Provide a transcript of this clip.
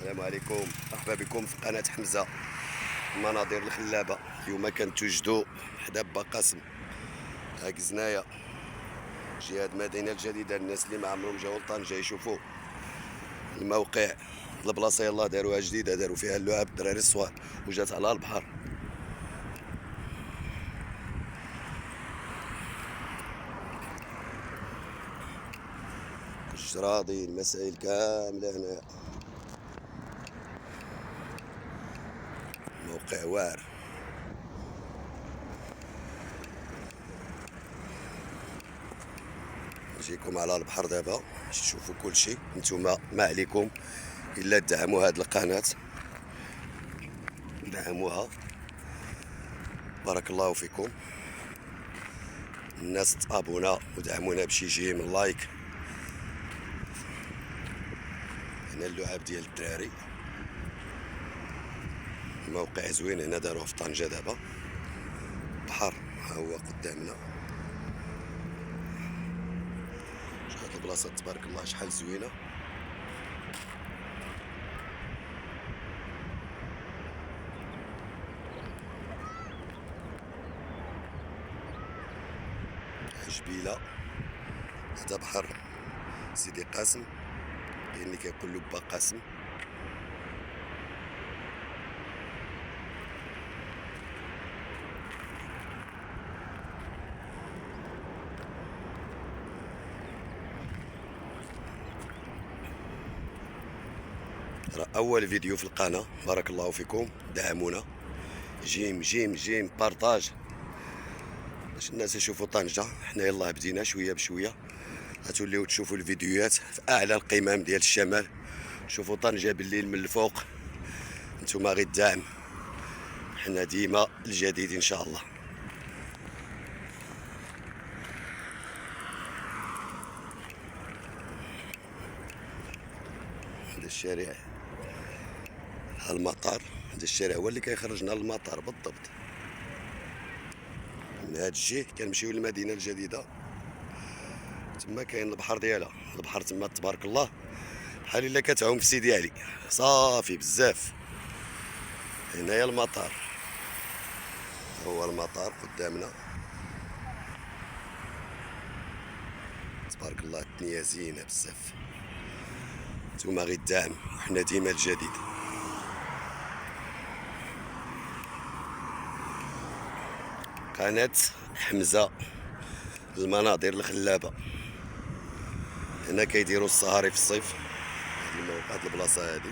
السلام عليكم، مرحبا بكم في قناة حمزة. المناظر الخلابة اليوم كنتوجدوا حدا با قاسم هاكزنايا جهة المدينة الجديدة. الناس اللي ما عمرهم جاو لطنجة يشوفوا الموقع. البلاصة يلاه داروها جديدة، داروا فيها اللعب الدراري الصغار وجات على البحر. الجراضي المسائل كاملة هنا، موقع واعر. نجيكم على البحر دابا باش تشوفوا كل شيء. نتوما ما عليكم الا تدعموا هاد القناة، دعموها بارك الله فيكم. الناس تابونا ودعمونا بشي جي من لايك. هنا اللعاب ديال الدراري، الموقع زوين. هنا داروه في طنجة دابا، بحر ها هو قدامنا. هاد البلاصة تبارك الله شحال زوينة. جبيلة هذا بحر سيدي قاسم، اللي كيقول له با قاسم. راه اول فيديو في القناة، بارك الله فيكم، دعمونا. جيم جيم جيم بارطاج باش الناس يشوفوا طنجة. حنا يلاه بدينا شوية بشوية، غتوليو تشوفوا الفيديوهات في اعلى القمم ديال الشمال. شوفوا طنجة بالليل من الفوق. نتوما غير الدعم، حنا ديما الجديد ان شاء الله. هذا الشارع المطار، هذا الشارع هو اللي كيخرجنا للمطار بالضبط. من هاد الجهه كنمشيو للمدينه الجديده، تما كاين البحر ديالها. البحر تما تبارك الله بحال الا كتعوم في سيدي علي، صافي بزاف. هنايا المطار، هو المطار قدامنا تبارك الله. الدنيا زينه بزاف. نتوما غير الدعم، وحنا ديما الجديد. قناة حمزة، المناظر الخلابة. هنا كيديروا السهاري في الصيف، هاد البلاصة هادي.